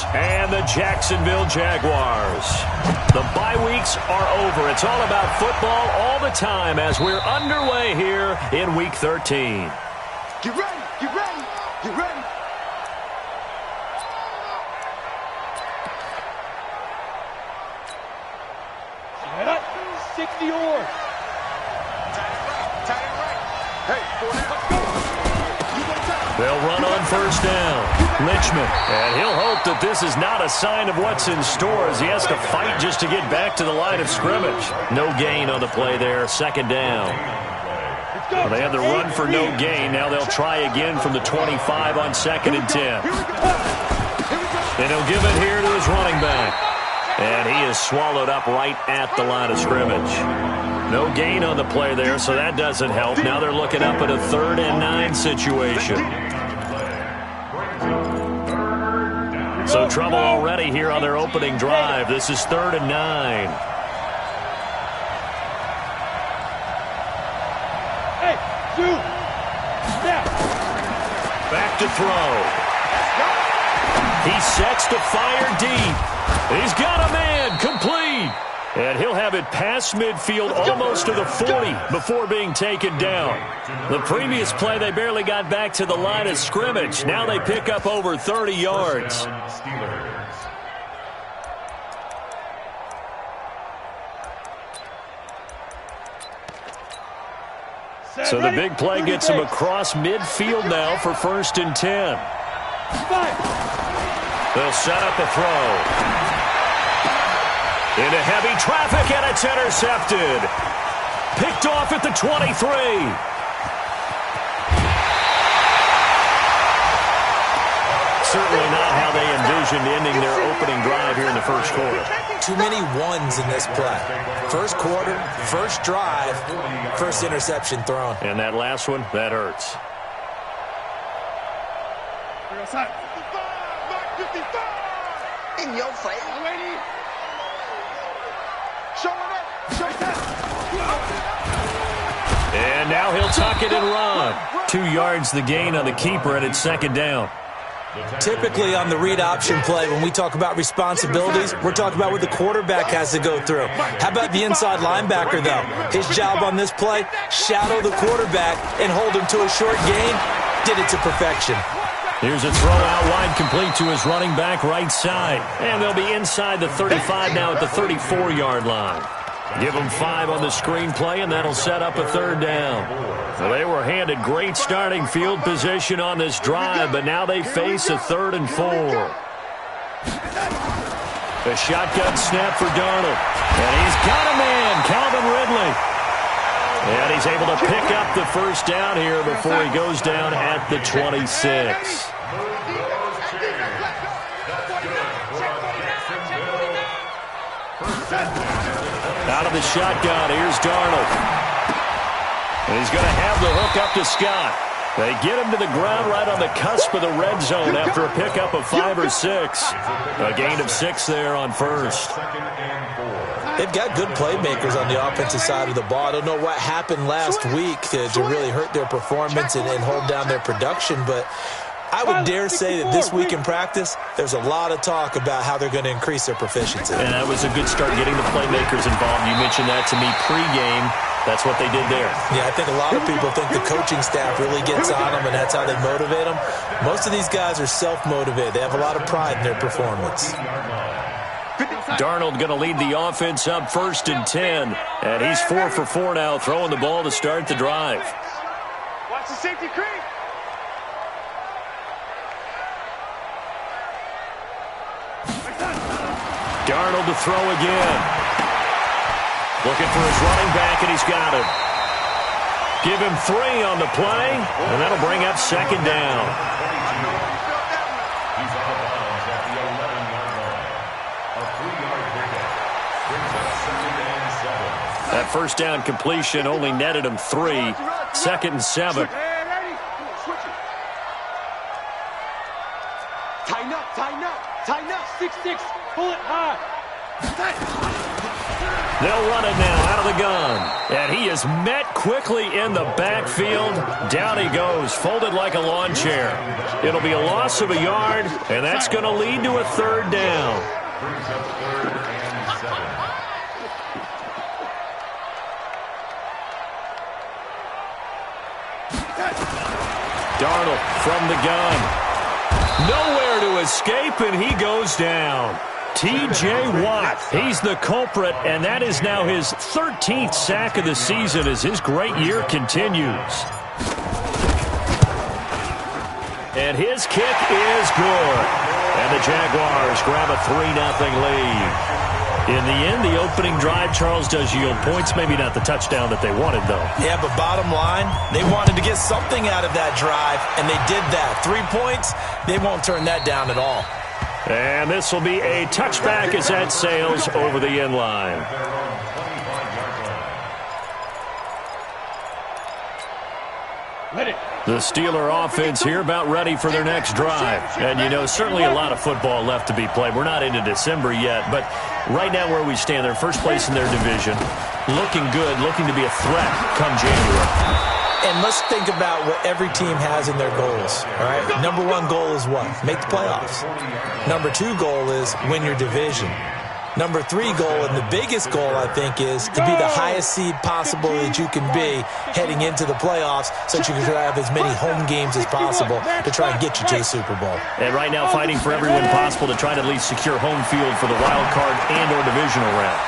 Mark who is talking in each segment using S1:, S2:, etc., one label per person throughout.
S1: Panthers and the Jacksonville Jaguars. The bye weeks are over. It's all about football all the time as we're underway here in Week 13.
S2: Get ready, get ready, get ready.
S3: Set up, 60 yards.
S2: Tight end right. Hey, 4 down. Let's go.
S1: They'll run on first down. Lynchman. And he'll hope that this is not a sign of what's in store as he has to fight just to get back to the line of scrimmage. No gain on the play there. Second down. Well, they had the run for no gain. Now they'll try again from the 25 on 2nd and 10. And he'll give it here to his running back. And he is swallowed up right at the line of scrimmage. No gain on the play there, so that doesn't help. Now they're looking up at a 3rd and 9 situation. So trouble already here on their opening drive. This is 3rd and 9.
S3: Hey, shoot. Snap.
S1: Back to throw. He sets to fire deep. He's got a man. Complete. And he'll have it past midfield almost to the 40 before being taken down. The previous play, they barely got back to the line of scrimmage. Now they pick up over 30 yards. So the big play gets him across midfield now for 1st and 10. They'll set up a throw. Into heavy traffic, and it's intercepted. Picked off at the 23. Certainly not how they envisioned ending their opening drive here in the first quarter.
S4: Too many ones in this play. First quarter, first drive, first interception thrown.
S1: And that last one, that hurts.
S2: In your face.
S1: And now he'll tuck it and run. 2 yards the gain on the keeper, and it's 2nd down.
S4: Typically on the read option play, when we talk about responsibilities, we're talking about what the quarterback has to go through. How about the inside linebacker, though? His job on this play, shadow the quarterback and hold him to a short gain. Did it to perfection.
S1: Here's a throw out wide, complete to his running back right side. And they'll be inside the 35 now at the 34-yard line. Give them 5 on the screenplay, and that'll set up a 3rd down. Well, they were handed great starting field position on this drive, but now they face a 3rd and 4. A shotgun snap for Darnold. And he's got a man, Calvin Ridley. And he's able to pick up the first down here before he goes down at the 26. Out of the shotgun, here's Darnold. And he's going to have the hook up to Scott. They get him to the ground right on the cusp of the red zone after a pickup of 5 or 6. A gain of 6 there on first.
S4: They've got good playmakers on the offensive side of the ball. I don't know what happened last week to really hurt their performance and hold down their production, but I would dare say that this week in practice, there's a lot of talk about how they're going to increase their proficiency.
S1: And that was a good start getting the playmakers involved. You mentioned that to me pregame. That's what they did there.
S4: Yeah, I think a lot of people think the coaching staff really gets on them, and that's how they motivate them. Most of these guys are self-motivated. They have a lot of pride in their performance.
S1: Darnold going to lead the offense up 1st and 10. And he's 4 for 4 now, throwing the ball to start the drive.
S2: Watch the safety creep.
S1: Darnold to throw again. Looking for his running back, and he's got him. Give him 3 on the play, and that'll bring up 2nd down. That first down completion only netted him 3. 2nd and 7.
S2: Tighten up, tighten up, tighten up.
S3: 6-6, pull it high.
S1: They'll run it now out of the gun. And he is met quickly in the backfield. Down he goes, folded like a lawn chair. It'll be a loss of a yard, and that's going to lead to a third down. Darnold from the gun. Nowhere to escape, and he goes down. T.J. Watt, he's the culprit, and that is now his 13th sack of the season as his great year continues. And his kick is good. And the Jaguars grab a 3-0 lead. In the end, the opening drive, Charles, does yield points. Maybe not the touchdown that they wanted, though. Yeah, but bottom line, they wanted to get something out of that drive, and they did that. 3 points, they won't turn that down at all. And this will be a touchback as that sails over the end line. The Steeler offense here about ready for their next drive. And, you know, certainly a lot of football left to be played. We're not into December yet, but right now where we stand, they're first place in their division. Looking good, looking to be a threat come January. And let's think about what every team has in their goals, all right? Number one goal is what? Make the playoffs. Number two goal is win your division. Number three goal, and the biggest goal, I think, is to be the highest seed possible that you can be heading into the playoffs so that you can have as many home games as possible to try and get you to the Super Bowl. And right now fighting for every win possible to try to at least secure home field for the wild card and or divisional round.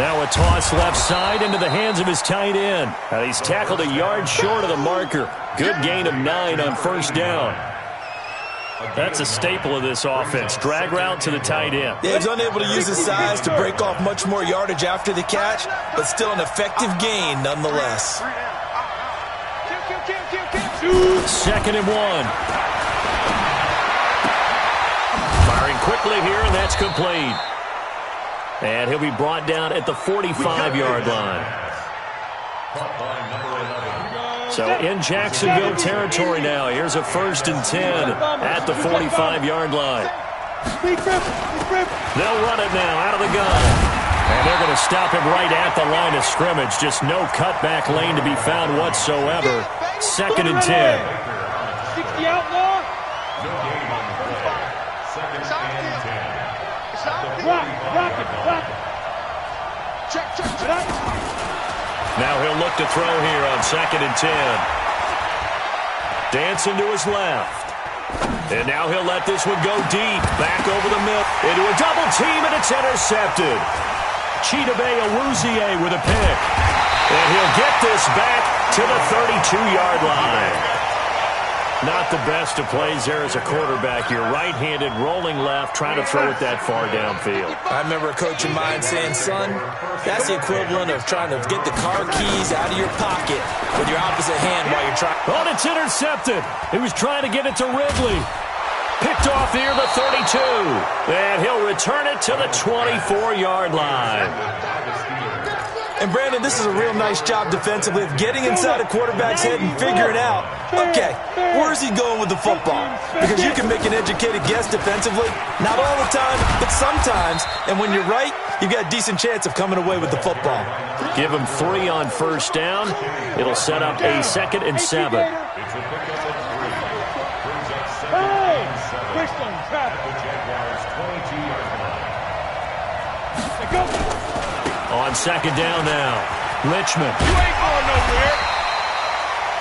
S1: Now a toss left side into the hands of his tight end. He's tackled a yard short of the marker. Good gain of 9 on first down. That's a staple of this offense. Drag route to the tight end. Yeah, he's unable to use his size to break off much more yardage after the catch, but still an effective gain nonetheless. 2nd and 1. Firing quickly here, and that's complete. And he'll be brought down at the 45-yard line. So in Jacksonville territory now. Here's a 1st and 10 at the 45-yard line. They'll run it now out of the gun. And they're going to stop him right at the line of scrimmage. Just no cutback lane to be found whatsoever. 2nd and 10.
S3: 60 outlaw. Rock it. Check.
S1: Now he'll look to throw here on 2nd and 10. Dancing to his left. And now he'll let this one go deep. Back over the middle. Into a double team, and it's intercepted. Chidobe Awuzie with a pick. And he'll get this back to the 32-yard line. Not the best of plays there as a quarterback. You're right-handed, rolling left, trying to throw it that far downfield. I remember a coach of mine saying, son, that's the equivalent of trying to get the car keys out of your pocket with your opposite hand while you're trying. Oh, it's intercepted. He was trying to get it to Ridley. Picked off near the 32. And he'll return it to the 24-yard line. And, Brandon, this is a real nice job defensively of getting inside a quarterback's head and figuring out, okay, where's he going with the football? Because you can make an educated guess defensively. Not all the time, but sometimes. And when you're right, you've got a decent chance of coming away with the football. Give him 3 on first down. It'll set up a 2nd and 7. On 2nd down now, Richmond.
S3: You ain't going nowhere.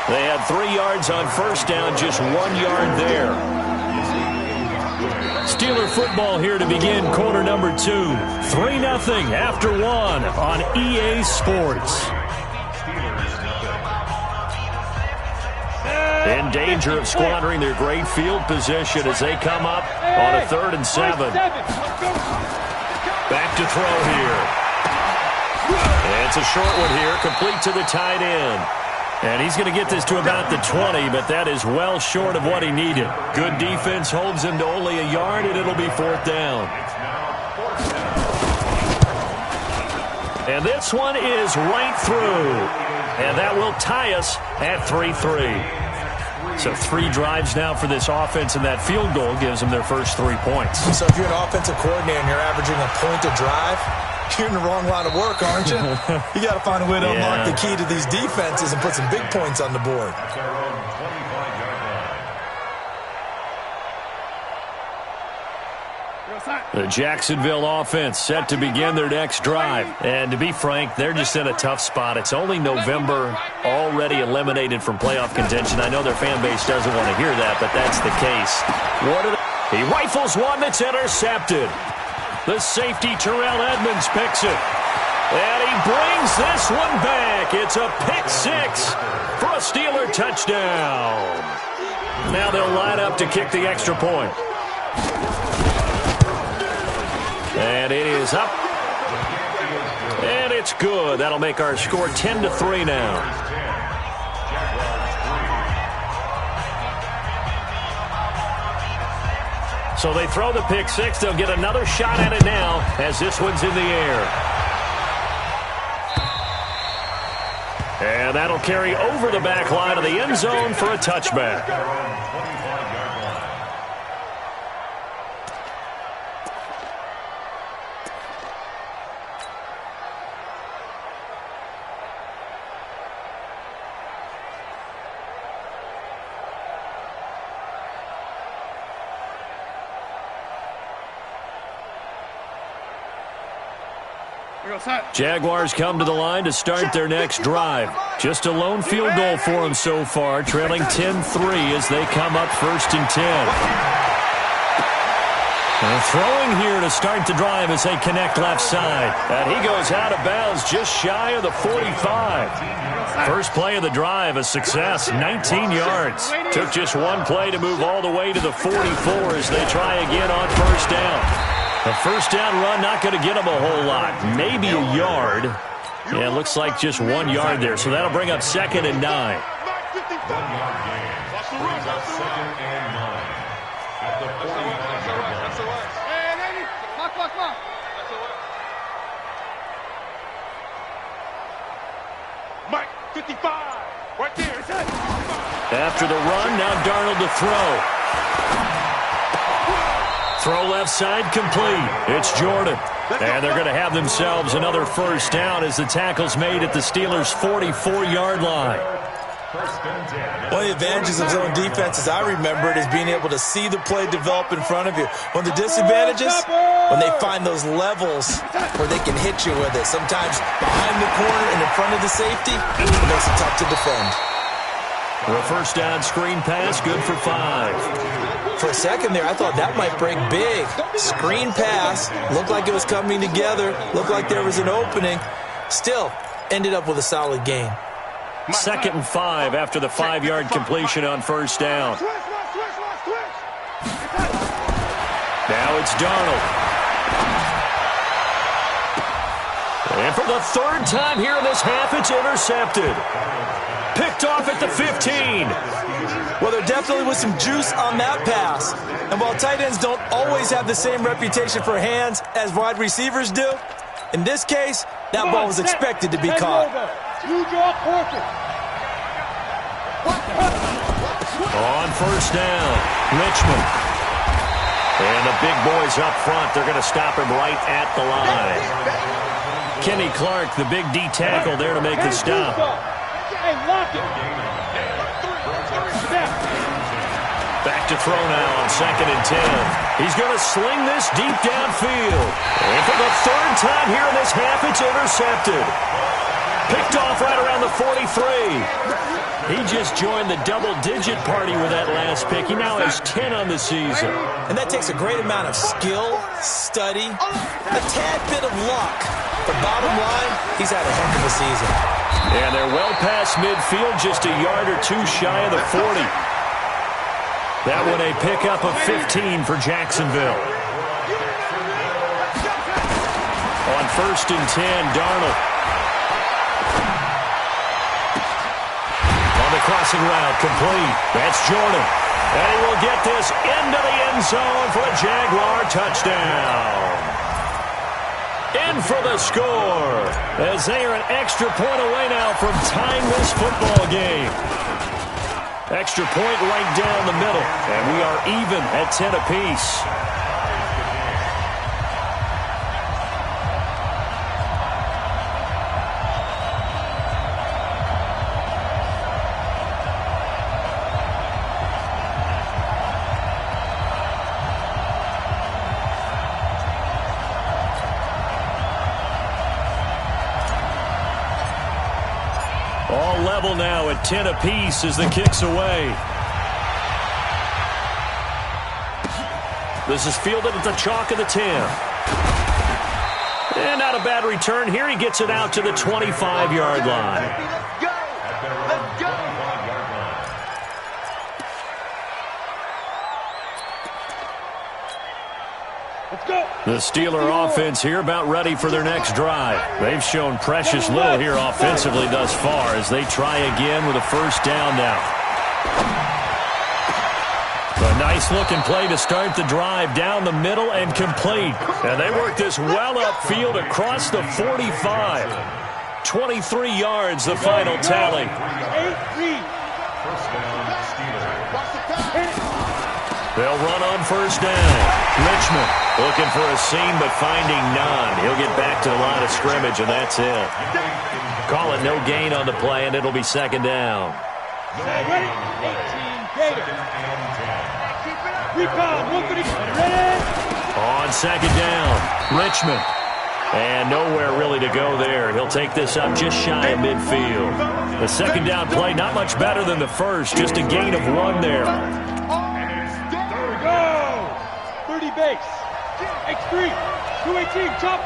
S1: They had 3 yards on first down, just 1 yard there. Steeler football here to begin quarter number 2. 3-0 after 1 on EA Sports. In danger of squandering their great field position as they come up on a 3rd and 7. Back to throw here. And it's a short one here, complete to the tight end. And he's going to get this to about the 20, but that is well short of what he needed. Good defense holds him to only a yard, and it'll be 4th down. And this one is right through. And that will tie us at 3-3. So 3 drives now for this offense, and that field goal gives them their first 3 points.
S4: So if you're an offensive coordinator and you're averaging a point a drive, you're in the wrong line of work, aren't you? You got to find a way to unlock the key to these defenses and put some big points on the board.
S1: The Jacksonville offense set to begin their next drive. And to be frank, they're just in a tough spot. It's only November, already eliminated from playoff contention. I know their fan base doesn't want to hear that, but that's the case. He rifles one that's intercepted. The safety, Terrell Edmonds, picks it. And he brings this one back. It's a pick 6 for a Steeler touchdown. Now they'll line up to kick the extra point. And it is up. And it's good. That'll make our score 10-3 now. So they throw the pick 6. They'll get another shot at it now as this one's in the air. And that'll carry over the back line of the end zone for a touchback. Jaguars come to the line to start their next drive. Just a lone field goal for them so far, trailing 10-3 as they come up 1st and 10. And throwing here to start the drive as they connect left side. And he goes out of bounds just shy of the 45. First play of the drive, a success, 19 yards. Took just one play to move all the way to the 44 as they try again on 1st down. A first down run, not going to get them a whole lot. Maybe a yard. Yeah, it looks like just 1 yard there. So that'll bring up 2nd and 9.
S3: 1-yard gain. Brings up 2nd and 9 at the 45-yard line.
S2: Mike, 55. Right there. It's it.
S1: After the run, now Darnold to throw. Throw left side complete. It's Jordan. And they're going to have themselves another first down as the tackle's made at the Steelers' 44-yard line.
S4: One of the advantages of zone defense, as I remember it, is being able to see the play develop in front of you. One of the disadvantages, when they find those levels where they can hit you with it. Sometimes behind the corner and in front of the safety, it makes it tough to defend.
S1: For a first down screen pass, good for 5.
S4: For a second there, I thought that might break big. Screen pass, looked like it was coming together, looked like there was an opening. Still, ended up with a solid gain.
S1: 2nd and 5 after the 5-yard completion on first down. Now it's Darnold. And for the 3rd time here in this half, it's intercepted. Picked off at the 15.
S4: Well, there definitely was some juice on that pass. And while tight ends don't always have the same reputation for hands as wide receivers do, in this case, that ball was expected to be caught.
S1: On first down, Richmond. And the big boys up front, they're going to stop him right at the line. Kenny Clark, the big D tackle there to make the stop. Back to throw now on 2nd and 10. He's going to sling this deep downfield. And for the 3rd time here in this half, it's intercepted. Picked off right around the 43. He just joined the double-digit party with that last pick. He now has 10 on the season.
S4: And that takes a great amount of skill, study, a tad bit of luck. But bottom line, he's had a heck of a season.
S1: And they're well past midfield, just a yard or two shy of the 40. That one a pickup of 15 for Jacksonville. On 1st and 10, Darnold. On the crossing route, complete. That's Jordan. And he will get this into the end zone for a Jaguar touchdown. In for the score, as they are an extra point away now from tying this football game. Extra point right down the middle, and we are even at 10 apiece. All level now at 10 apiece as the kick's away. This is fielded at the chalk of the 10. And not a bad return here. He gets it out to the 25-yard line.
S3: Let's go! Let's go!
S2: Let's go!
S1: The Steeler offense here about ready for their next drive. They've shown precious little here offensively thus far as they try again with a first down now. A nice-looking play to start the drive down the middle and complete. And they work this well upfield across the 45. 23 yards, the final tally. They'll run on first down. Richmond looking for a seam but finding none. He'll get back to the line of scrimmage, and that's it. Call it no gain on the play, and it'll be second down.
S2: Ready? 18, recon, 130, ready?
S1: On second down, Richmond. And nowhere really to go there. He'll take this up just shy of midfield. The second down play, not much better than the first, just a gain of 1 there.
S2: Go! 30 base. X3. 218. Chop.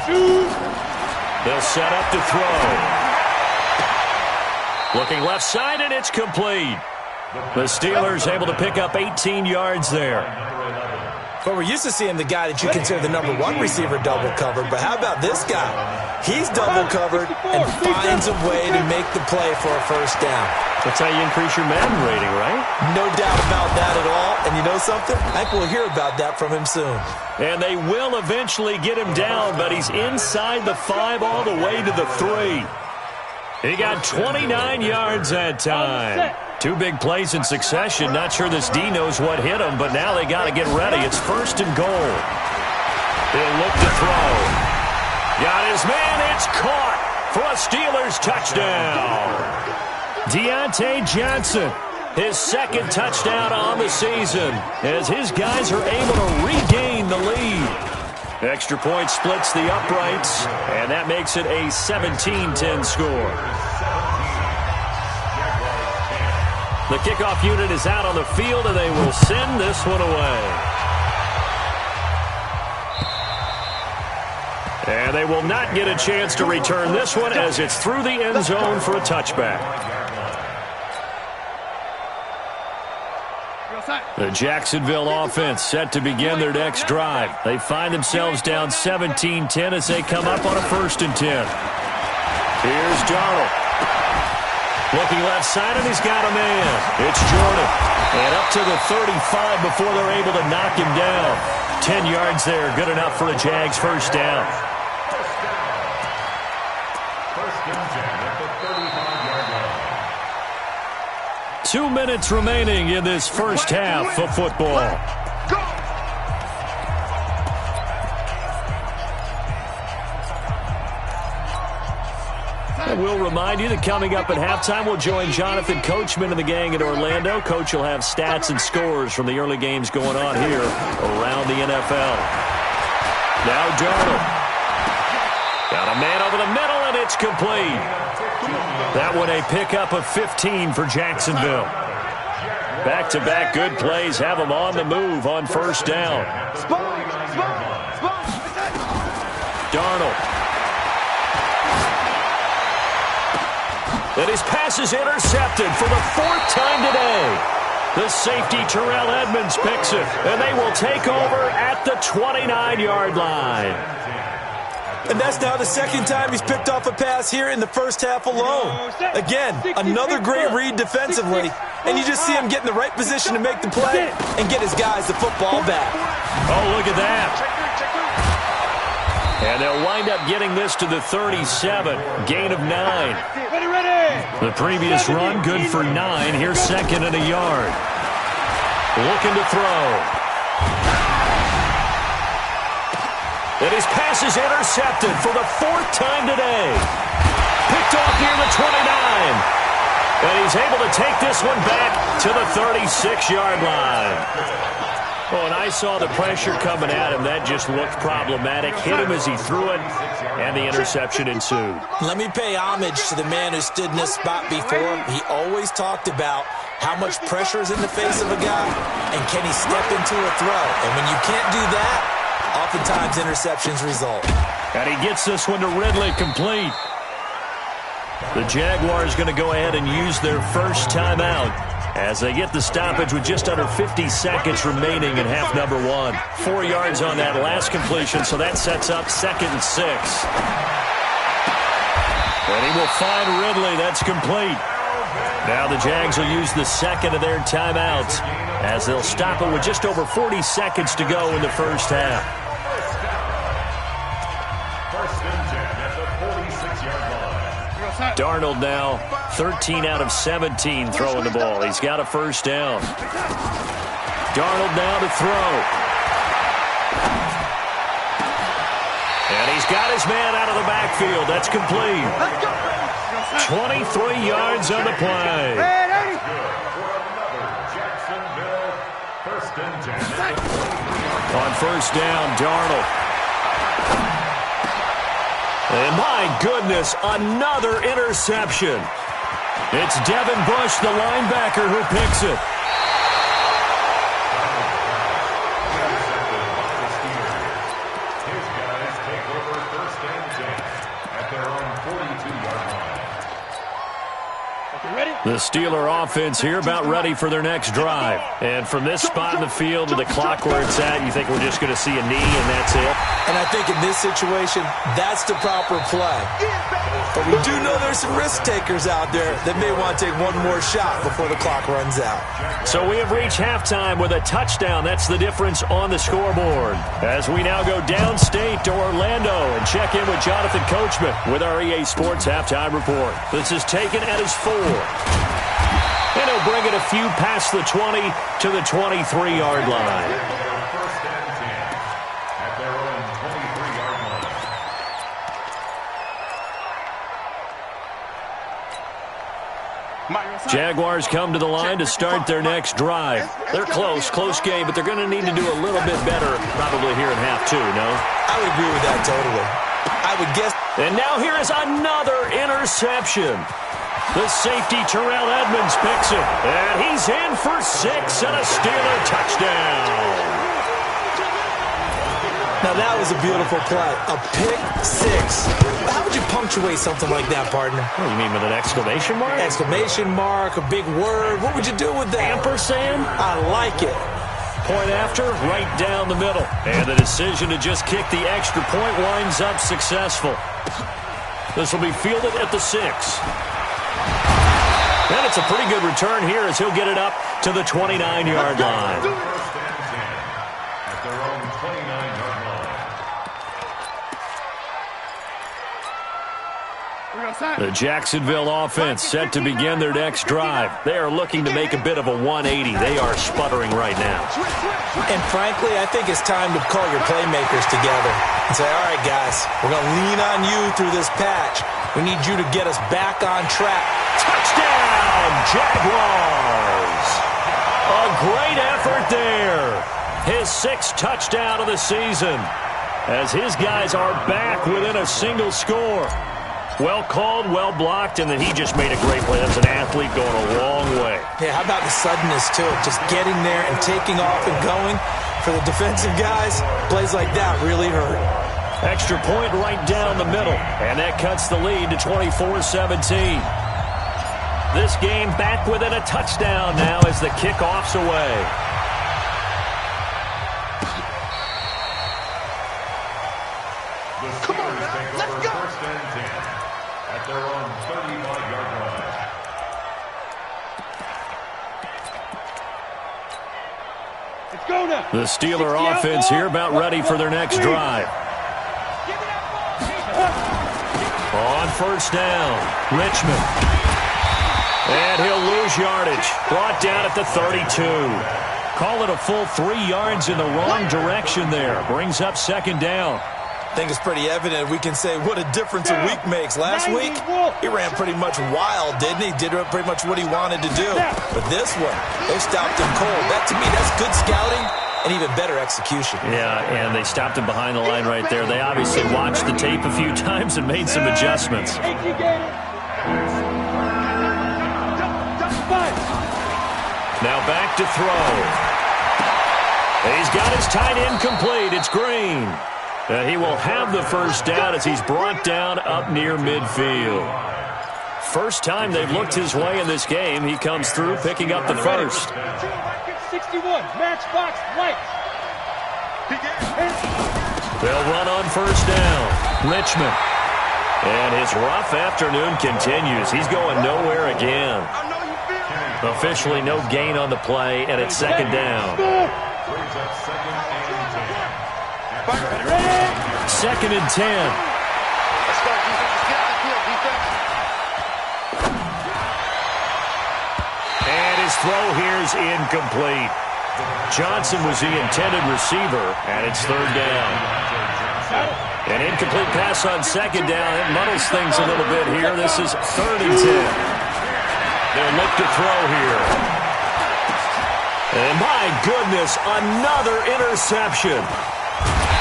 S2: 2.
S1: They'll set up to throw. Looking left side, and it's complete. The Steelers able to pick up 18 yards there.
S4: But we're used to seeing the guy that you consider the number 1 receiver double covered. But how about this guy? He's double covered and finds a way to make the play for a first down.
S1: That's how you increase your Madden rating, right?
S4: No doubt about that at all. And you know something? I think we'll hear about that from him soon.
S1: And they will eventually get him down, but he's inside the 5 all the way to the 3. He got 29 yards that time. 2 big plays in succession. Not sure this D knows what hit him, but now they got to get ready. It's first and goal. He'll look to throw. Got his man. It's caught for a Steelers touchdown. Deontay Johnson, his second touchdown on the season, as his guys are able to regain the lead. Extra point splits the uprights, and that makes it a 17-10 score. The kickoff unit is out on the field, and they will send this one away. And they will not get a chance to return this one as it's through the end zone for a touchback. The Jacksonville offense set to begin their next drive. They find themselves down 17-10 as they come up on a first and 10. Here's Darnold. Looking left side, and he's got a man. It's Jordan. And up to the 35 before they're able to knock him down. 10 yards there, good enough for a Jags first down. 2 minutes remaining in this first half of football. And we'll remind you that coming up at halftime, we'll join Jonathan Coachman and the gang in Orlando. Coach will have stats and scores from the early games going on here around the NFL. Now Darnold. Got a man over the middle, and it's complete. That one a pickup of 15 for Jacksonville. Back-to-back good plays have them on the move on first down. Darnold. And his pass is intercepted for the 4th time today. The safety, Terrell Edmonds, picks it, and they will take over at the 29-yard line.
S4: And that's now the 2nd time he's picked off a pass here in the first half alone. Again, another great read defensively, and you just see him get in the right position to make the play and get his guys the football back.
S1: Oh, look at that. And they'll wind up getting this to the 37, gain of 9. The previous run, good for 9. Here's second and a yard. Looking to throw. And his pass is intercepted for the 4th time today. Picked off near the 29. And he's able to take this one back to the 36-yard line. Oh, and I saw the pressure coming at him. That just looked problematic. Hit him as he threw it, and the interception ensued.
S4: Let me pay homage to the man who stood in this spot before. He always talked about how much pressure is in the face of a guy, and can he step into a throw. And when you can't do that, oftentimes interceptions result.
S1: And he gets this one to Ridley, complete. The Jaguars going to go ahead and use their first timeout as they get the stoppage with just under 50 seconds remaining in half number 1. 4 yards on that last completion, so that sets up 2nd and 6. And he will find Ridley. That's complete. Now the Jags will use the second of their timeouts as they'll stop it with just over 40 seconds to go in the first half. Darnold now 13 out of 17 throwing the ball. He's got a first down. Darnold now to throw. And he's got his man out of the backfield. That's complete. 23 yards on the play. On first down, Darnold. And my goodness, another interception. It's Devin Bush, the linebacker, who picks it.
S2: His guys take over 1st and 10 at their own 42-yard line.
S1: The Steeler offense here about ready for their next drive. And from this spot in the field to the clock where it's at, you think we're just going to see a knee and that's it?
S4: And I think in this situation, that's the proper play. But we do know there's some risk takers out there that may want to take one more shot before the clock runs out.
S1: So we have reached halftime with a touchdown. That's the difference on the scoreboard. As we now go downstate to Orlando and check in with Jonathan Coachman with our EA Sports Halftime Report. This is taken at his 4. And he'll bring it a few past the 20 to the 23-yard line. Jaguars come to the line to start their next drive. They're close game, but they're going to need to do a little bit better probably here in half 2, no?
S4: I would agree with that totally. I would guess.
S1: And now here is another interception. The safety, Terrell Edmonds, picks it. And he's in for 6 and a Steeler touchdown.
S4: Now, that was a beautiful play. A pick 6. How would you punctuate something like that, partner?
S1: What do you mean, with an exclamation mark?
S4: Exclamation mark, a big word. What would you do with that?
S1: Ampersand?
S4: I like it.
S1: Point after, right down the middle. And the decision to just kick the extra point winds up successful. This will be fielded at the 6. And it's a pretty good return here as he'll get it up to the 29-yard line. The Jacksonville offense set to begin their next drive. They are looking to make a bit of a 180. They are sputtering right now.
S4: And frankly, I think it's time to call your playmakers together and say, all right, guys, we're going to lean on you through this patch. We need you to get us back on track.
S1: Touchdown, Jaguars! A great effort there. His 6th touchdown of the season as his guys are back within a single score. Well called, well blocked, and then he just made a great play. That's an athlete going a long way.
S4: Yeah, how about the suddenness, too? Just getting there and taking off and going. For the defensive guys, plays like that really hurt.
S1: Extra point right down the middle, and that cuts the lead to 24-17. This game back within a touchdown now as the kickoff's away.
S2: Come on, let's go. 1st and 10 at their own 35-yard line. Let's go now.
S1: The Steeler offense here about ready for their next drive. On first down, Richmond. And he'll lose yardage. Brought down at the 32. Call it a full 3 yards in the wrong direction there. Brings up second down.
S4: I think it's pretty evident. We can say what a difference a week makes. Last week, he ran pretty much wild, didn't he? Did pretty much what he wanted to do. But this one, they stopped him cold. That, to me, that's good scouting and even better execution.
S1: Yeah, and they stopped him behind the line right there. They obviously watched the tape a few times and made some adjustments. Now back to throw. He's got his tight end complete. It's Green. He will have the first down as he's brought down up near midfield. First time they've looked his way in this game. He comes through picking up the first.
S3: 61, matchbox right.
S1: They'll run on first down. Richmond. And his rough afternoon continues. He's going nowhere again. Officially no gain on the play, and it's second down. Second and 10. And his throw here is incomplete. Johnson was the intended receiver, and it's third down. An incomplete pass on second down. It muddles things a little bit here. This is third and 10. They'll look to throw here. And my goodness, another interception.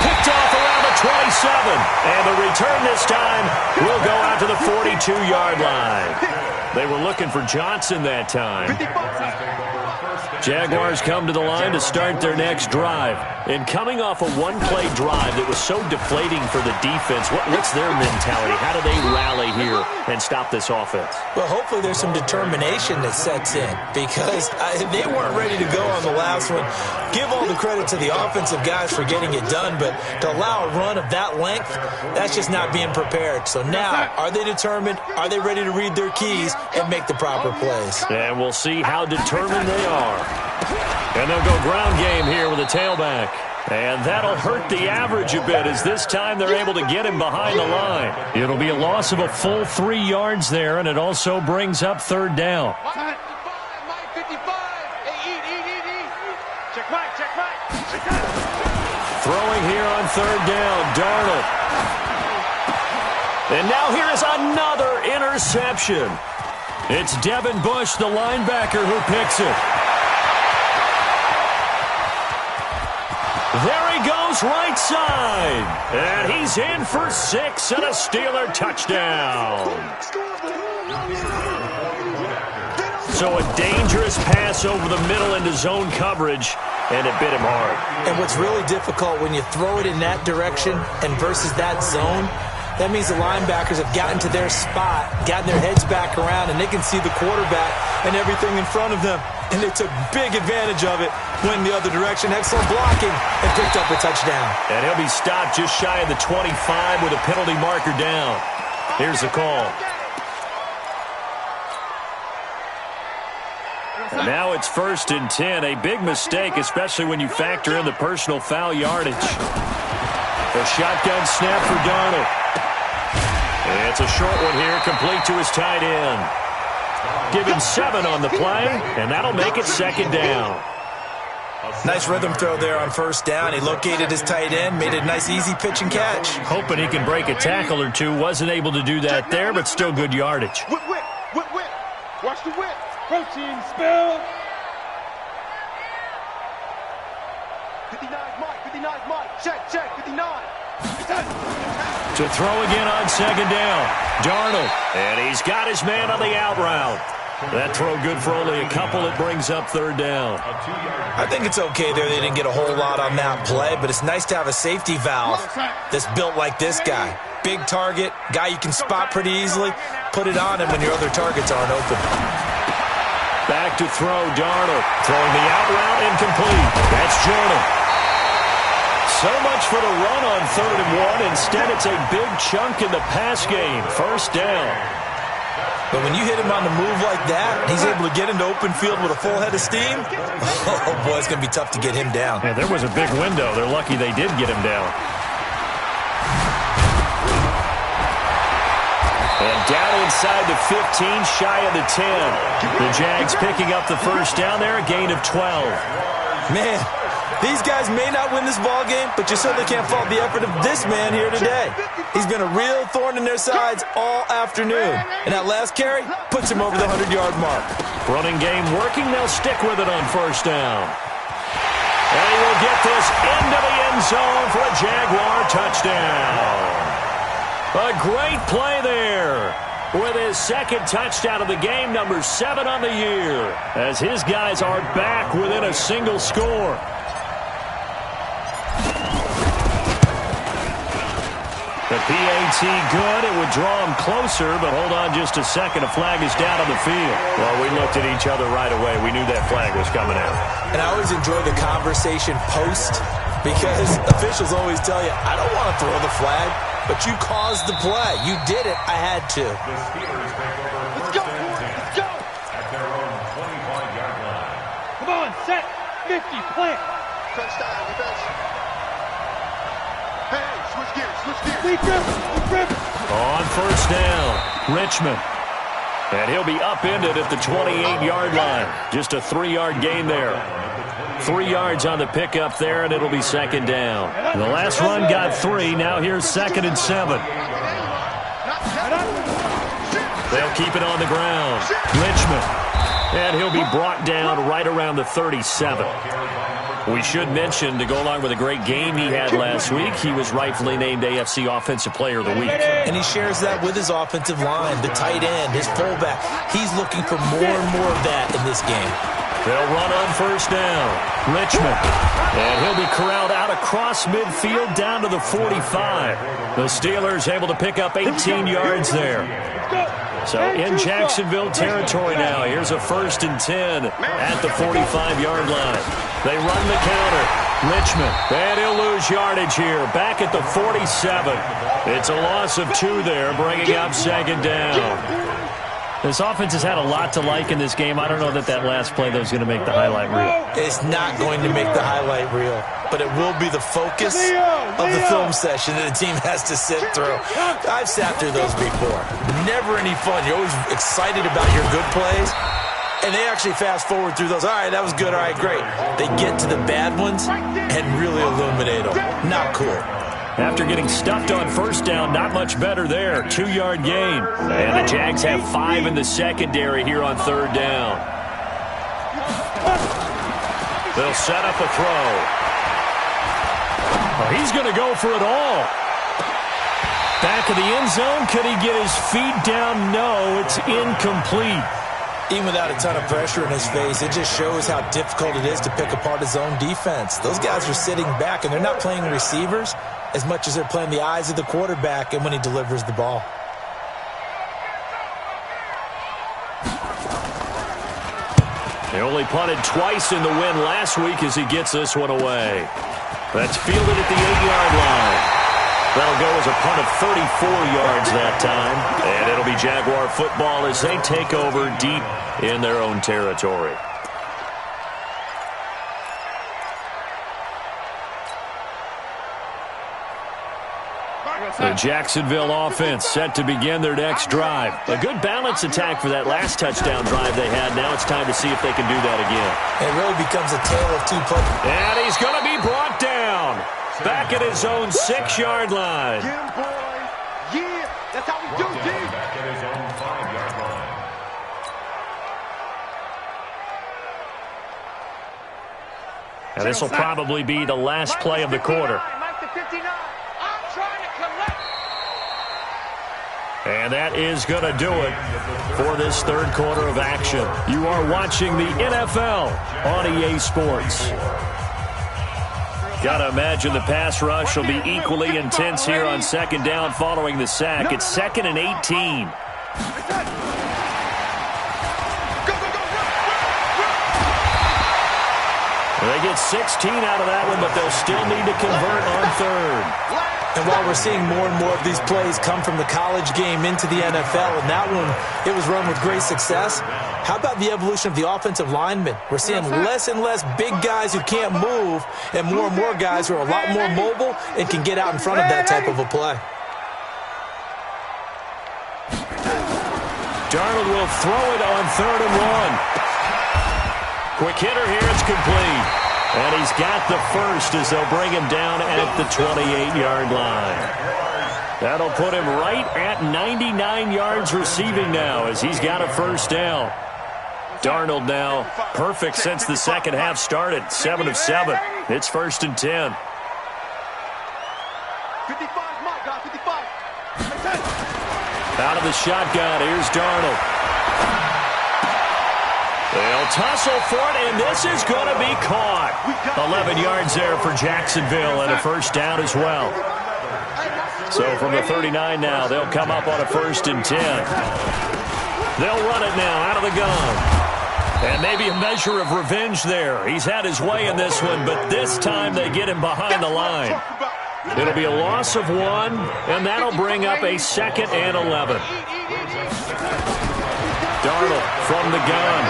S1: Picked off around the 27. And the return this time will go out to the 42-yard line. They were looking for Johnson that time. Jaguars come to the line to start their next drive. And coming off a one-play drive that was so deflating for the defense, what's their mentality? How do they rally here and stop this offense?
S4: Well, hopefully there's some determination that sets in because they weren't ready to go on the last one. Give all the credit to the offensive guys for getting it done, but to allow a run of that length, that's just not being prepared. So now, are they determined? Are they ready to read their keys and make the proper plays?
S1: And we'll see how determined they are. And they'll go ground game here with a tailback. And that'll hurt the average a bit as this time they're able to get him behind the line. It'll be a loss of a full 3 yards there, and it also brings up third down. Throwing here on third down, Darnold. And now here is another interception. It's Devin Bush, the linebacker, who picks it. There he goes, right side. And he's in for 6 and a Steeler touchdown. So a dangerous pass over the middle into zone coverage, and it bit him hard.
S4: And what's really difficult when you throw it in that direction and versus that zone, that means the linebackers have gotten to their spot, gotten their heads back around, and they can see the quarterback and everything in front of them. And they took big advantage of it, went the other direction, excellent blocking, and picked up a touchdown.
S1: And he'll be stopped just shy of the 25 with a penalty marker down. Here's the call. And now it's first and 10. A big mistake, especially when you factor in the personal foul yardage. A shotgun snap for Darnold. And it's a short one here, complete to his tight end. Give him 7 on the play, and that'll make it second down.
S4: Nice rhythm throw there on first down. He located his tight end, made a nice easy pitch and catch.
S1: Hoping he can break a tackle or two. Wasn't able to do that there, but still good yardage.
S3: Whip. Watch the whip. Protein spill. 59 Mike. Check. 59.
S1: To throw again on second down. Darnold. And he's got his man on the out route. That throw good for only a couple. It brings up third down.
S4: I think it's okay there. They didn't get a whole lot on that play, but it's nice to have a safety valve that's built like this guy. Big target, guy you can spot pretty easily. Put it on him when your other targets aren't open.
S1: Back to throw, Darnold. Throwing the out route, incomplete. That's Jordan. So much for the run on 3rd and 1. Instead, it's a big chunk in the pass game. First down.
S4: But when you hit him on the move like that, he's able to get into open field with a full head of steam. Oh, boy, it's going to be tough to get him down.
S1: Yeah, there was a big window. They're lucky they did get him down. And down inside the 15, shy of the 10. The Jags picking up the first down there, a gain of 12.
S4: Man, these guys may not win this ball game, but you certainly can't fault the effort of this man here today. He's been a real thorn in their sides all afternoon. And that last carry puts him over the 100-yard mark.
S1: Running game working. They'll stick with it on first down. And he will get this into the end zone for a Jaguar touchdown. A great play there with his second touchdown of the game, number 7 on the year, as his guys are back within a single score. The PAT good. It would draw him closer, but hold on just a second. A flag is down on the field. Well, we looked at each other right away. We knew that flag was coming out.
S4: And I always enjoy the conversation post, because officials always tell you, I don't want to throw the flag, but you caused the play. You did it. I had to.
S2: The Steelers take over
S3: Let's go.
S2: Let's go. At their own 25-yard line.
S3: Come on, set. 50, plant.
S5: Touchdown, defense. Hey, switch gears, switch gears.
S1: On first down, Richmond. And he'll be upended at the 28-yard line. Just a 3-yard gain there. 3 yards on the pickup there, and it'll be second down. The last run got 3. Now here's 2nd and 7. They'll keep it on the ground. Richmond. And he'll be brought down right around the 37. We should mention, to go along with a great game he had last week, he was rightfully named AFC Offensive Player of the Week.
S4: And he shares that with his offensive line, the tight end, his fullback. He's looking for more and more of that in this game.
S1: They'll run on first down. Richmond. And he'll be corralled out across midfield down to the 45. The Steelers able to pick up 18 yards there. So in Jacksonville territory now. Here's a 1st and 10 at the 45-yard line. They run the counter. Richmond. And he'll lose yardage here. Back at the 47. It's a loss of 2 there, bringing up second down. This offense has had a lot to like in this game. I don't know that last play, though, is going to make the highlight reel.
S4: It's not going to make the highlight reel, but it will be the focus of the film session that the team has to sit through. I've sat through those before. Never any fun. You're always excited about your good plays, and they actually fast forward through those. All right, that was good. All right, great. They get to the bad ones and really illuminate them. Not cool.
S1: After getting stuffed on first down, not much better there. 2-yard gain. And the Jags have 5 in the secondary here on third down. They'll set up a throw. Oh, he's going to go for it all. Back of the end zone. Could he get his feet down? No, it's incomplete.
S4: Even without a ton of pressure in his face, it just shows how difficult it is to pick apart his own defense. Those guys are sitting back, and they're not playing receivers as much as they're playing the eyes of the quarterback and when he delivers the ball.
S1: They only punted twice in the win last week as he gets this one away. That's fielded at the 8-yard line. That'll go as a punt of 34 yards that time. And it'll be Jaguar football as they take over deep in their own territory. The Jacksonville offense set to begin their next drive. A good balance attack for that last touchdown drive they had. Now it's time to see if they can do that again.
S4: It really becomes a tale of 2 plays.
S1: And he's going to be brought down. Back at his own 6-yard line.
S3: Get him, boys. Yeah, that's how we do, dude.
S2: Back at his own 5-yard line.
S1: And this will probably be the last play of the quarter. And that is going to do it for this third quarter of action. You are watching the NFL on EA Sports. Got to imagine the pass rush will be equally intense here on second down following the sack. It's 2nd and 18. They get 16 out of that one, but they'll still need to convert on third.
S4: And while we're seeing more and more of these plays come from the college game into the NFL, and that one, it was run with great success, how about the evolution of the offensive linemen? We're seeing less and less big guys who can't move and more guys who are a lot more mobile and can get out in front of that type of a play.
S1: Darnold will throw it on 3rd and 1. Quick hitter here. It's complete. And he's got the first as they'll bring him down at the 28-yard line. That'll put him right at 99 yards receiving now as he's got a first down. Darnold now perfect since the second half started. 7 of 7. It's 1st and 10.
S3: 55, Mike, guys, 55.
S1: Out of the shotgun, here's Darnold. They'll tussle for it, and this is going to be caught. 11 yards there for Jacksonville, and a first down as well. So from the 39 now, they'll come up on a 1st and 10. They'll run it now out of the gun. And maybe a measure of revenge there. He's had his way in this one, but this time they get him behind the line. It'll be a loss of 1, and that'll bring up a 2nd and 11. Darnold from the gun.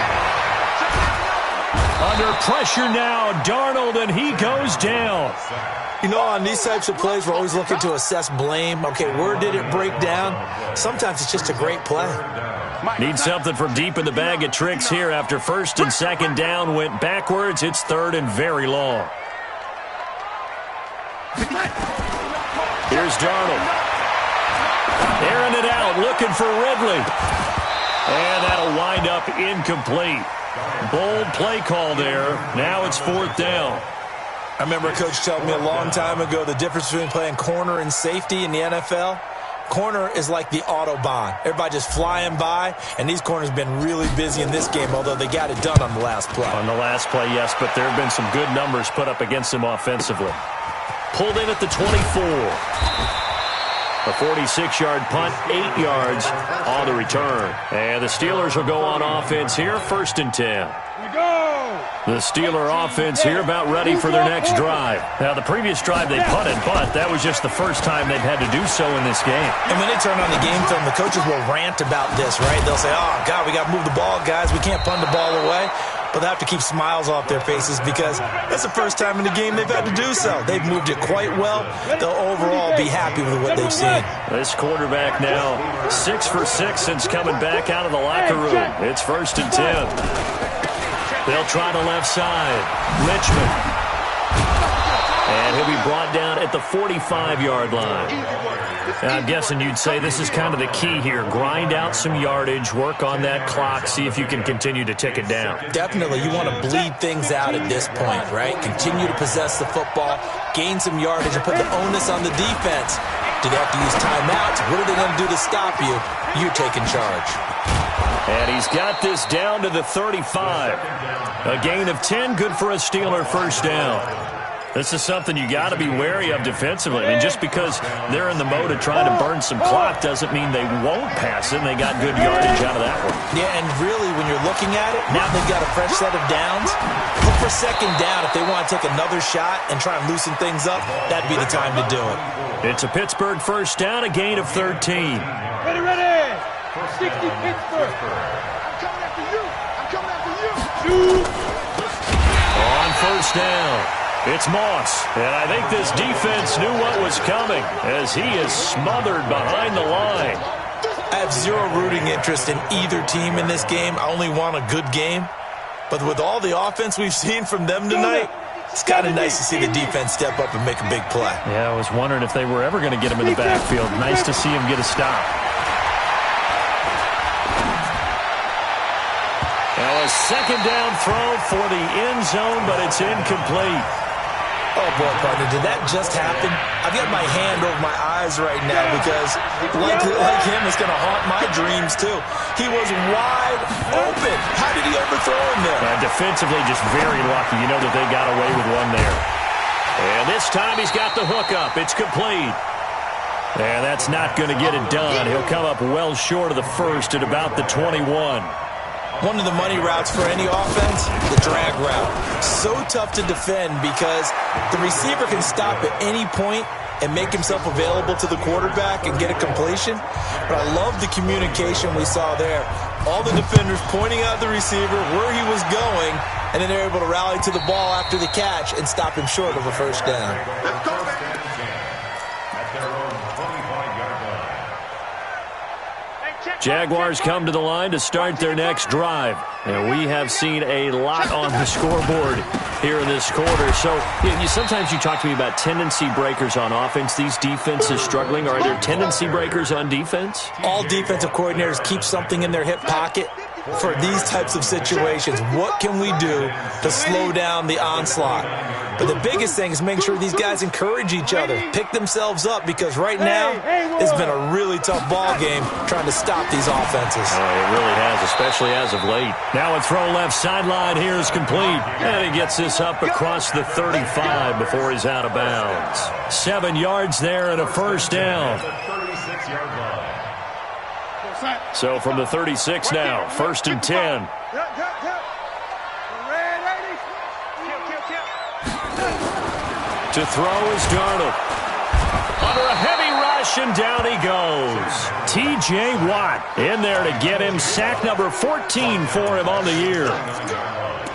S1: Under pressure now, Darnold, and he goes down.
S4: You know, on these types of plays, we're always looking to assess blame. Okay, where did it break down? Sometimes it's just a great play.
S1: Need something from deep in the bag of tricks here after 1st and 2nd down went backwards. It's 3rd and very long. Here's Darnold. Airing it out, looking for Ridley. And that'll wind up incomplete. Bold play call there. Now it's 4th down.
S4: I remember a coach telling me a long time ago the difference between playing corner and safety in the NFL. Corner is like the Autobahn. Everybody just flying by, and these corners have been really busy in this game, although they got it done on the last play.
S1: On the last play, yes, but there have been some good numbers put up against them offensively. Pulled in at the 24. A 46-yard punt, 8 yards on the return. And the Steelers will go on offense here, 1st and 10. The Steeler offense here about ready for their next drive. Now, the previous drive they punted, but that was just the first time they've had to do so in this game.
S4: And when they turn on the game film, the coaches will rant about this, right? They'll say, oh, God, we got to move the ball, guys. We can't punt the ball away. But they have to keep smiles off their faces because that's the first time in the game they've had to do so. They've moved it quite well. They'll overall be happy with what they've seen.
S1: This quarterback now 6 for 6 since coming back out of the locker room. It's 1st and 10. They'll try the left side. Richmond. And he'll be brought down at the 45-yard line. And I'm guessing you'd say this is kind of the key here. Grind out some yardage, work on that clock, see if you can continue to tick it down.
S4: Definitely. You want to bleed things out at this point, right? Continue to possess the football, gain some yardage, and put the onus on the defense. Do they have to use timeouts? What are they going to do to stop you? You're taking charge.
S1: And he's got this down to the 35. A gain of 10, good for a Steeler first down. This is something you got to be wary of defensively. I mean, just because they're in the mode of trying to burn some clock doesn't mean they won't pass it, and they got good yardage out of that one.
S4: Yeah, and really, when you're looking at it, now they've got a fresh set of downs. Look for 2nd down. If they want to take another shot and try and loosen things up, that'd be the time to do it.
S1: It's a Pittsburgh first down, a gain of 13.
S3: Ready. 60 Pittsburgh. I'm coming after you. I'm coming after you.
S1: On first down. It's Moss, and I think this defense knew what was coming as he is smothered behind the line.
S4: I have zero rooting interest in either team in this game. I only want a good game. But with all the offense we've seen from them tonight, it's kind of nice to see the defense step up and make a big play.
S1: Yeah, I was wondering if they were ever going to get him in the backfield. Nice to see him get a stop. Now a 2nd down throw for the end zone, but it's incomplete.
S4: Oh, boy, partner, did that just happen? I've got my hand over my eyes right now because, like him, it's going to haunt my dreams, too. He was wide open. How did he overthrow him there?
S1: Defensively, just very lucky. You know that they got away with one there. And this time he's got the hook up. It's complete. And that's not going to get it done. He'll come up well short of the first at about the 21.
S4: One of the money routes for any offense, the drag route. So tough to defend because the receiver can stop at any point and make himself available to the quarterback and get a completion. But I love the communication we saw there. All the defenders pointing out the receiver, where he was going, and then they're able to rally to the ball after the catch and stop him short of a first down.
S1: Jaguars come to the line to start their next drive. And we have seen a lot on the scoreboard here in this quarter. So sometimes you talk to me about tendency breakers on offense. These defenses struggling. Are there tendency breakers on defense?
S4: All defensive coordinators keep something in their hip pocket for these types of situations. What can we do to slow down the onslaught? But the biggest thing is making sure these guys encourage each other, pick themselves up, because right now it's been a really tough ball game trying to stop these offenses.
S1: It really has, especially as of late. Now a throw left sideline here is complete. And he gets this up across the 35 before he's out of bounds. 7 yards there and a first down. So from the 36 now, 1st and 10. To throw is Darnold. Under a heavy rush, and down he goes. T.J. Watt in there to get him. Sack number 14 for him on the year.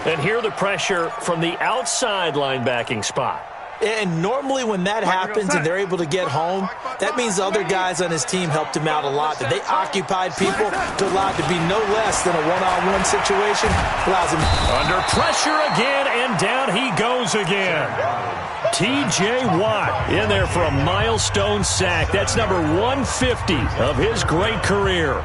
S1: And here the pressure from the outside linebacking spot.
S4: And normally when that happens and they're able to get home, that means other guys on his team helped him out a lot. That they occupied people to allow it to be no less than a one-on-one situation. Allows him.
S1: Under pressure again, and down he goes again. T.J. Watt in there for a milestone sack. That's number 150 of his great career.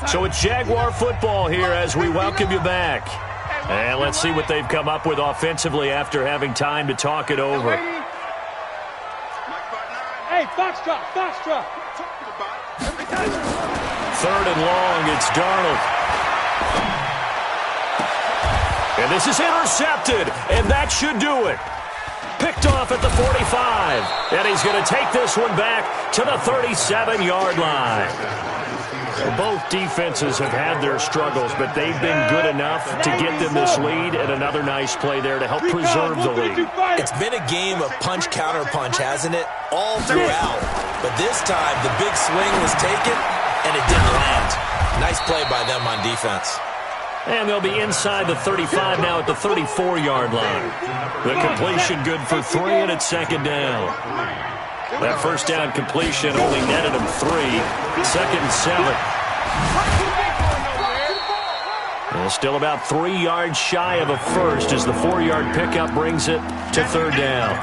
S1: So it's Jaguar football here as we welcome you back. And let's see what they've come up with offensively after having time to talk it over.
S3: Hey, foxtrot, foxtrot.
S1: 3rd and long, it's Darnold. And this is intercepted, and that should do it. Picked off at the 45, and he's going to take this one back to the 37-yard line. Both defenses have had their struggles, but they've been good enough to get them this lead, and another nice play there to help preserve the lead.
S4: It's been a game of punch-counter-punch, hasn't it? All throughout. But this time, the big swing was taken, and it didn't land. Nice play by them on defense.
S1: And they'll be inside the 35 now at the 34-yard line. The completion good for 3, and it's 2nd down. That first down completion only netted him 3. 2nd and 7. And still about 3 yards shy of a first as the 4-yard pickup brings it to 3rd down.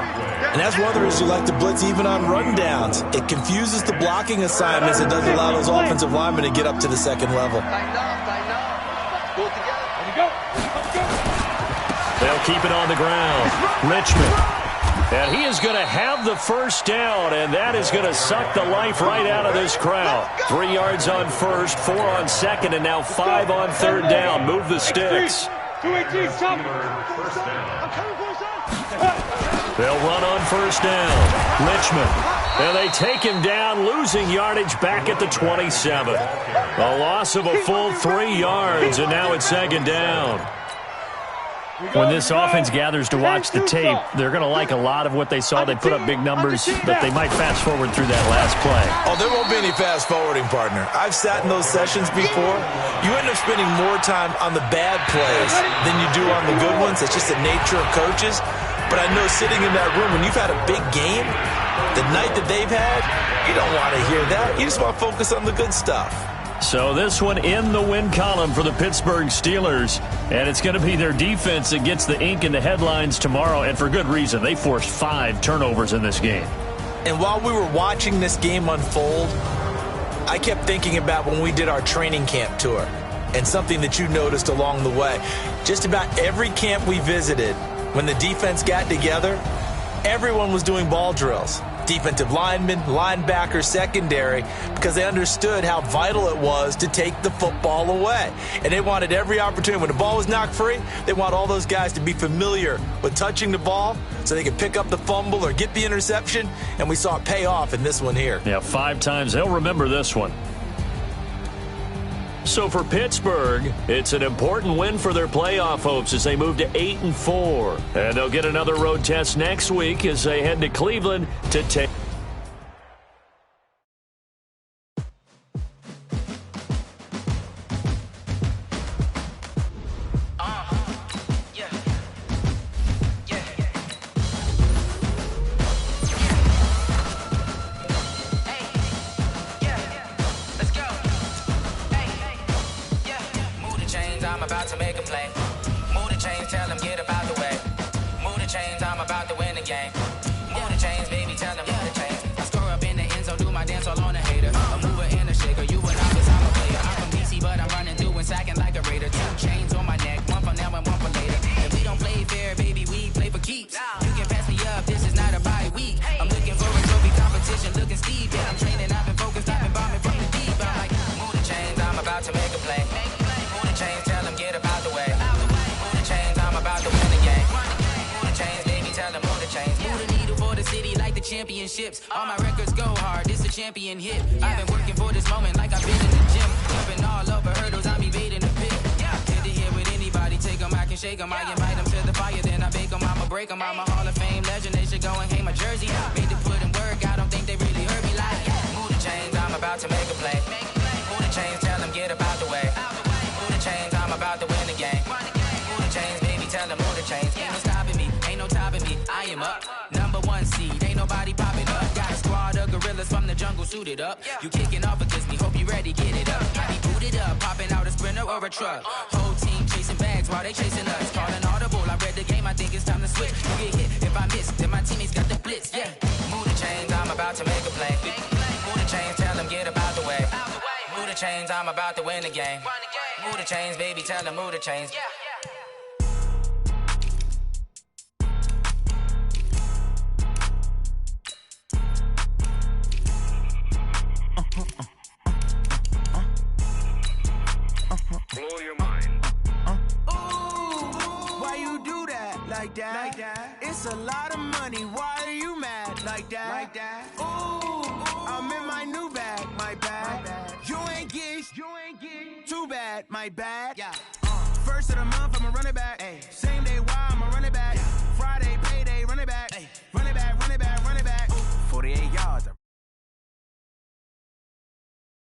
S4: And that's one of the reasons you like to blitz even on rundowns. It confuses the blocking assignments. It doesn't allow those offensive linemen to get up to the 2nd level.
S1: They'll keep it on the ground. Richmond. And he is going to have the first down, and that is going to suck the life right out of this crowd. 3 yards on first, 4 on 2nd, and now 5 on 3rd down. Move the sticks. They'll run on first down. Richmond. And they take him down, losing yardage back at the 27. A loss of a full 3 yards, and now it's 2nd down. When this offense gathers to watch the tape, they're going to like a lot of what they saw. They put up big numbers, but they might fast forward through that last play.
S4: Oh, there won't be any fast forwarding, partner. I've sat in those sessions before. You end up spending more time on the bad plays than you do on the good ones. It's just the nature of coaches. But I know sitting in that room, when you've had a big game, the night that they've had, you don't want to hear that. You just want to focus on the good stuff.
S1: So this one in the win column for the Pittsburgh Steelers. And it's going to be their defense that gets the ink in the headlines tomorrow. And for good reason. They forced 5 turnovers in this game.
S4: And while we were watching this game unfold, I kept thinking about when we did our training camp tour. And something that you noticed along the way. Just about every camp we visited, when the defense got together, everyone was doing ball drills. Defensive linemen, linebackers, secondary, because they understood how vital it was to take the football away. And they wanted every opportunity. When the ball was knocked free, they want all those guys to be familiar with touching the ball so they could pick up the fumble or get the interception. And we saw it pay off in this one here.
S1: Yeah, 5 times. They'll remember this one. So for Pittsburgh, it's an important win for their playoff hopes as they move to 8-4. And they'll get another road test next week as they head to Cleveland to take.
S6: championships. All my records go hard, this a champion hit. I've been working for this moment like I've been in the gym. Jumping all over hurdles, I'm evading the pit. Hit the hit with anybody, take them, I can shake them. I invite them to the fire, then I bake them, I'ma break them. I'm a Hall of Fame legend, they should go and hang my jersey. Made to put in work, I don't think they really heard me like, move the chains, I'm about to make a play. Move the chains, tell them get up out the way. Move the chains, I'm about to win the game. Move the chains, baby, tell them move the chains. Ain't no stopping me, ain't no topping me, I am up. #1 seed, ain't nobody popping up. Got a squad of gorillas from the jungle suited up. You kicking off against me, hope you ready, get it up. I be booted up, popping out a Sprinter or a truck. Whole team chasing bags while they chasing us. Calling audible, I read the game, I think it's time to switch. You get hit, if I miss, then my teammates got the blitz, yeah. Move the chains, I'm about to make a play. Move the chains, tell them get up out the way. Move the chains, I'm about to win the game. Move the chains, baby, tell them move the chains.
S7: Blow your mind.
S8: Ooh, why you do that like that? Like that? It's a lot of money. Why are you mad like that? Like that? Ooh, I'm in my new bag, my bad. You ain't getting too bad, my bad. Yeah.